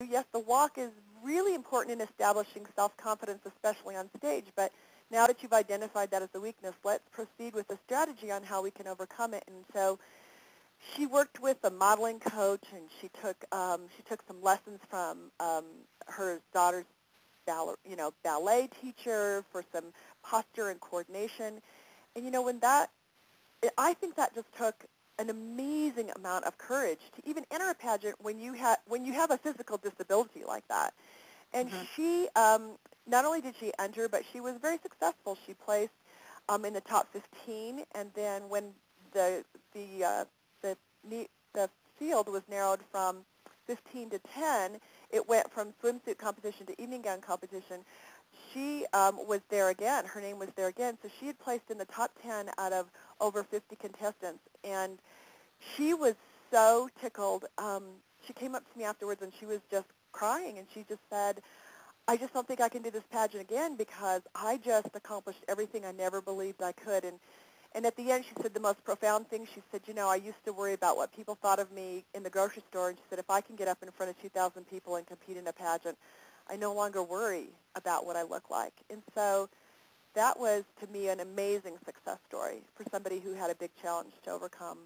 yes, the walk is really important in establishing self-confidence, especially on stage, but now that you've identified that as a weakness, let's proceed with a strategy on how we can overcome it. And so she worked with a modeling coach, and she took some lessons from her daughter's ballet teacher for some posture and coordination. And when I think that just took an amazing amount of courage to even enter a pageant when you have a physical disability like that. And she not only did she enter, but she was very successful. She placed in the top 15, and then when the field was narrowed from 15 to 10, it went from swimsuit competition to evening gown competition. She was there again. Her name was there again. So she had placed in the top 10 out of over 50 contestants. And she was so tickled. She came up to me afterwards, and she was just crying. And she just said, I just don't think I can do this pageant again because I just accomplished everything I never believed I could. And at the end, she said the most profound thing. She said, I used to worry about what people thought of me in the grocery store. And she said, if I can get up in front of 2,000 people and compete in a pageant, I no longer worry about what I look like. And so that was, to me, an amazing success story for somebody who had a big challenge to overcome.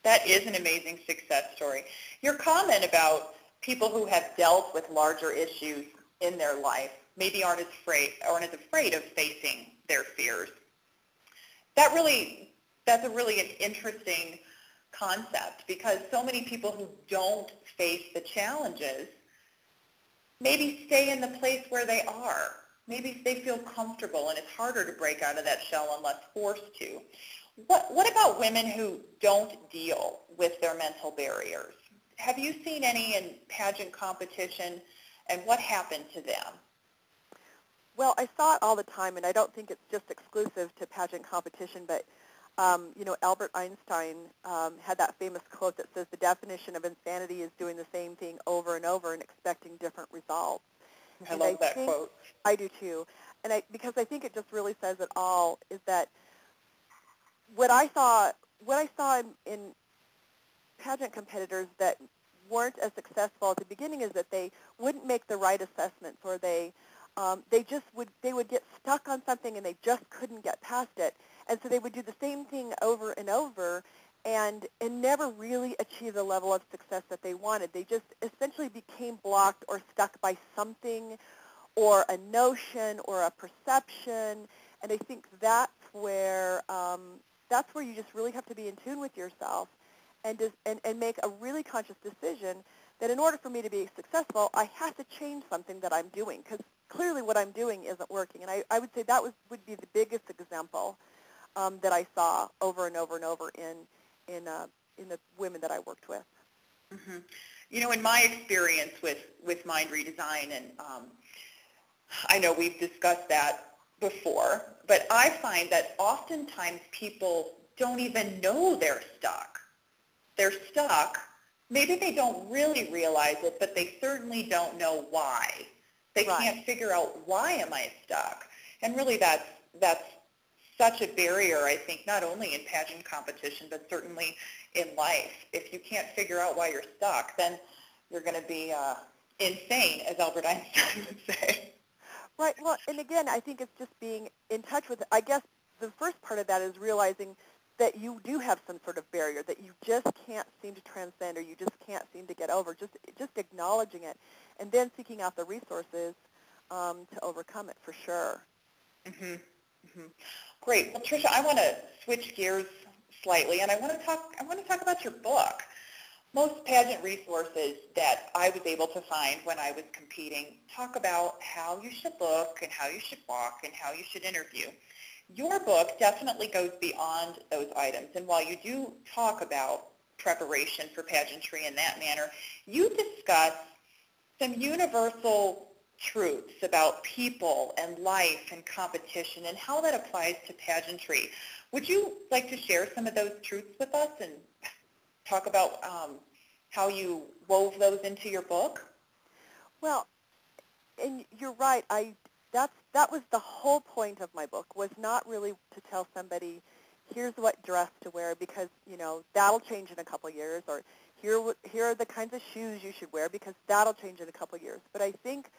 That is an amazing success story. Your comment about people who have dealt with larger issues in their life maybe aren't as afraid of facing their fears. That's a really an interesting concept, because so many people who don't face the challenges maybe stay in the place where they are. Maybe they feel comfortable, and it's harder to break out of that shell unless forced to. What about women who don't deal with their mental barriers? Have you seen any in pageant competition, and what happened to them? Well, I saw it all the time, and I don't think it's just exclusive to pageant competition, but Albert Einstein had that famous quote that says the definition of insanity is doing the same thing over and over and expecting different results. I love that quote. I do too. Because I think it just really says it all, is that what I saw in pageant competitors that weren't as successful at the beginning is that they wouldn't make the right assessments, or they would get stuck on something and they just couldn't get past it. And so they would do the same thing over and over and never really achieve the level of success that they wanted. They just essentially became blocked or stuck by something or a notion or a perception. And I think that's where you just really have to be in tune with yourself and make a really conscious decision that in order for me to be successful, I have to change something that I'm doing, because clearly what I'm doing isn't working. And I would say that would be the biggest example that I saw over and over and over in the women that I worked with. Mm-hmm. In my experience with Mind Redesign, and I know we've discussed that before, but I find that oftentimes people don't even know they're stuck. They're stuck. Maybe they don't really realize it, but they certainly don't know why. They can't figure out, why am I stuck? And really that's such a barrier, I think, not only in pageant competition, but certainly in life. If you can't figure out why you're stuck, then you're going to be insane, as Albert Einstein would say. Right. Well, and again, I think it's just being in touch with it. I guess the first part of that is realizing that you do have some sort of barrier that you just can't seem to transcend, or you just can't seem to get over. Just acknowledging it, and then seeking out the resources to overcome it, for sure. Mm-hmm. Mm-hmm. Great. Well, Tricia, I want to switch gears slightly, and I want to talk about your book. Most pageant resources that I was able to find when I was competing talk about how you should look and how you should walk and how you should interview. Your book definitely goes beyond those items, and while you do talk about preparation for pageantry in that manner, you discuss some universal truths about people and life and competition and how that applies to pageantry. Would you like to share some of those truths with us and talk about how you wove those into your book? Well, and you're right. That was the whole point of my book, was not really to tell somebody, here's what dress to wear, because, that'll change in a couple of years, or here are the kinds of shoes you should wear, because that'll change in a couple of years. But I think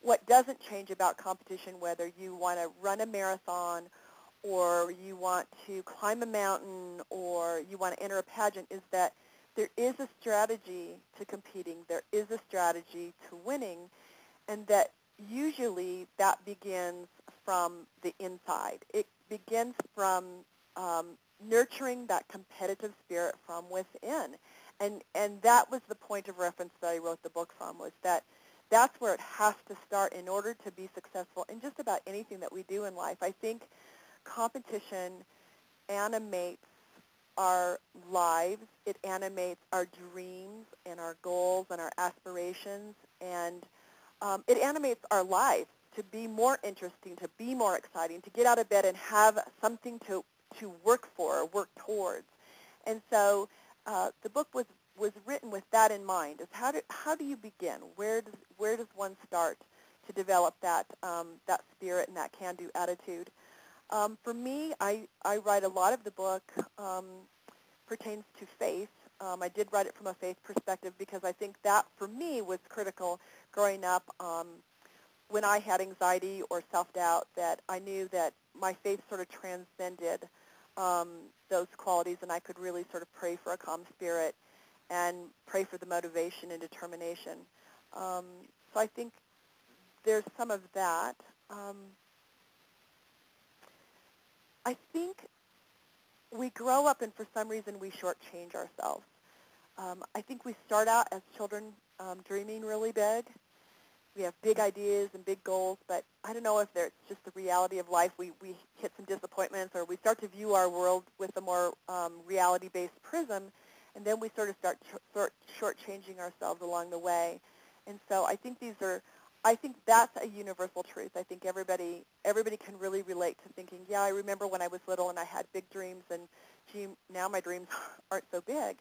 what doesn't change about competition, whether you want to run a marathon or you want to climb a mountain or you want to enter a pageant, is that there is a strategy to competing, there is a strategy to winning, and that usually that begins from the inside. It begins from nurturing that competitive spirit from within. And that was the point of reference that I wrote the book from, was that that's where it has to start in order to be successful in just about anything that we do in life. I think competition animates our lives. It animates our dreams and our goals and our aspirations, and it animates our lives to be more interesting, to be more exciting, to get out of bed and have something to work for or work towards. And so the book was written with that in mind, is how do you begin? Where does one start to develop that spirit and that can-do attitude? For me, I write a lot of the book pertains to faith. I did write it from a faith perspective because I think that, for me, was critical growing up. When I had anxiety or self-doubt, that I knew that my faith sort of transcended those qualities, and I could really sort of pray for a calm spirit and pray for the motivation and determination. So I think there's some of that. I think we grow up and for some reason we shortchange ourselves. I think we start out as children dreaming really big. We have big ideas and big goals, but I don't know if it's just the reality of life. We hit some disappointments, or we start to view our world with a more reality-based prism, and then we sort of start shortchanging ourselves along the way. And so I think that's a universal truth. I think everybody can really relate to thinking, yeah, I remember when I was little and I had big dreams, and gee, now my dreams aren't so big.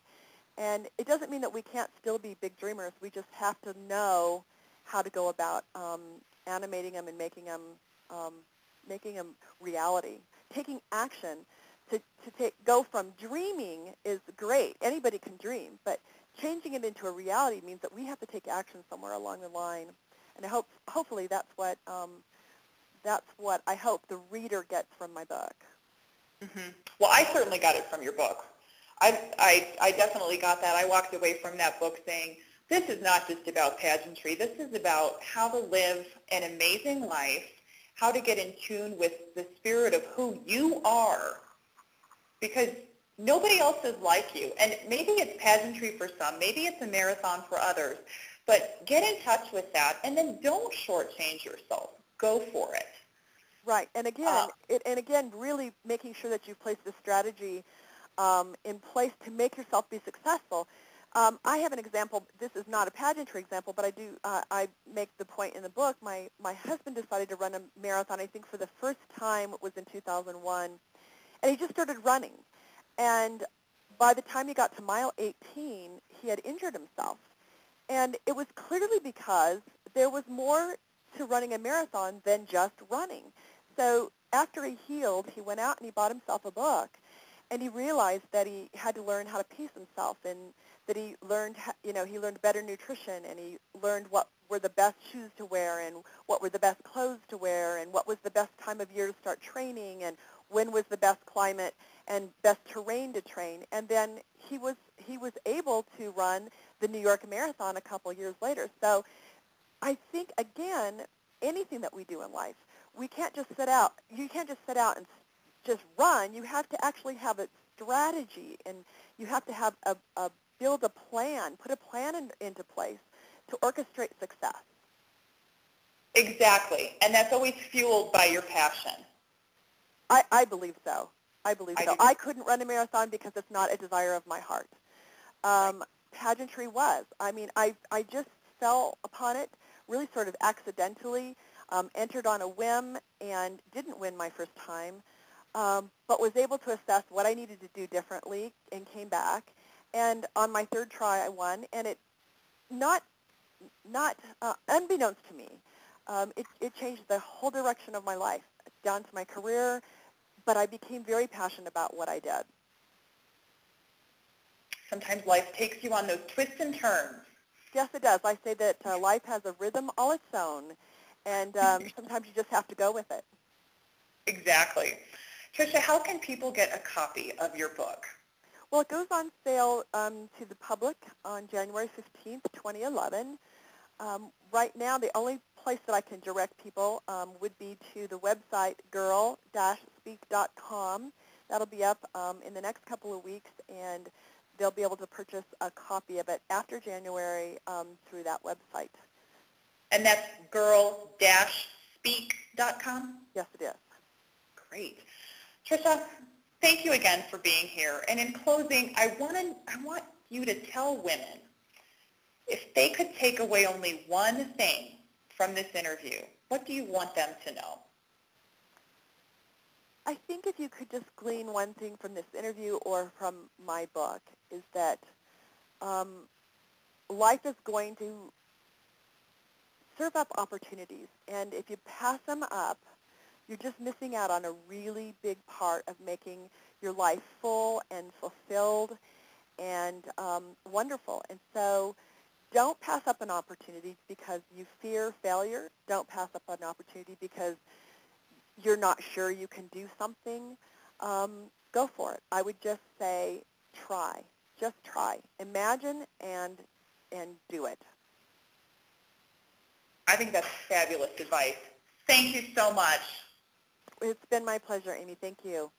And it doesn't mean that we can't still be big dreamers. We just have to know how to go about animating them and making them reality. Taking action to go from dreaming is great. Anybody can dream, but changing it into a reality means that we have to take action somewhere along the line. And hopefully that's what I hope the reader gets from my book. Mm-hmm. Well, I certainly got it from your book. I definitely got that. I walked away from that book saying, this is not just about pageantry. This is about how to live an amazing life, how to get in tune with the spirit of who you are, because nobody else is like you. And maybe it's pageantry for some, maybe it's a marathon for others, but get in touch with that, and then don't shortchange yourself. Go for it. Right, and again, really making sure that you've placed the strategy in place to make yourself be successful. I have an example. This is not a pageantry example, but I make the point in the book. My husband decided to run a marathon, I think for the first time it was in 2001, and he just started running. And by the time he got to mile 18, he had injured himself. And it was clearly because there was more to running a marathon than just running. So after he healed, he went out and he bought himself a book, and he realized that he had to learn how to pace himself, and that he learned better nutrition, and he learned what were the best shoes to wear, and what were the best clothes to wear, and what was the best time of year to start training, and when was the best climate and best terrain to train. And then he was able to run the New York Marathon a couple years later. So I think, again, anything that we do in life, we can't just set out. You can't just set out and just run. You have to actually have a strategy, and you have to have build a plan, put a plan into place to orchestrate success. Exactly, and that's always fueled by your passion. I believe so. I couldn't run a marathon because it's not a desire of my heart. Pageantry was. I mean, I just fell upon it really sort of accidentally, entered on a whim and didn't win my first time, but was able to assess what I needed to do differently and came back. And on my third try, I won, and it not unbeknownst to me, it changed the whole direction of my life, down to my career, but I became very passionate about what I did. Sometimes life takes you on those twists and turns. Yes, it does. I say that life has a rhythm all its own, and sometimes you just have to go with it. Exactly. Tricia, how can people get a copy of your book? Well, it goes on sale to the public on January 15th, 2011. Right now, the only place that I can direct people would be to the website girl-speak.com. That'll be up in the next couple of weeks, and they'll be able to purchase a copy of it after January through that website. And that's girl-speak.com? Yes, it is. Great. Tricia, thank you again for being here. And in closing, I want you to tell women, if they could take away only one thing from this interview, what do you want them to know? I think if you could just glean one thing from this interview or from my book is that life is going to serve up opportunities, and if you pass them up, you're just missing out on a really big part of making your life full and fulfilled and wonderful. And so don't pass up an opportunity because you fear failure. Don't pass up an opportunity because you're not sure you can do something. Go for it. I would just say try. Just try. Imagine and do it. I think that's fabulous advice. Thank you so much. It's been my pleasure, Amy. Thank you.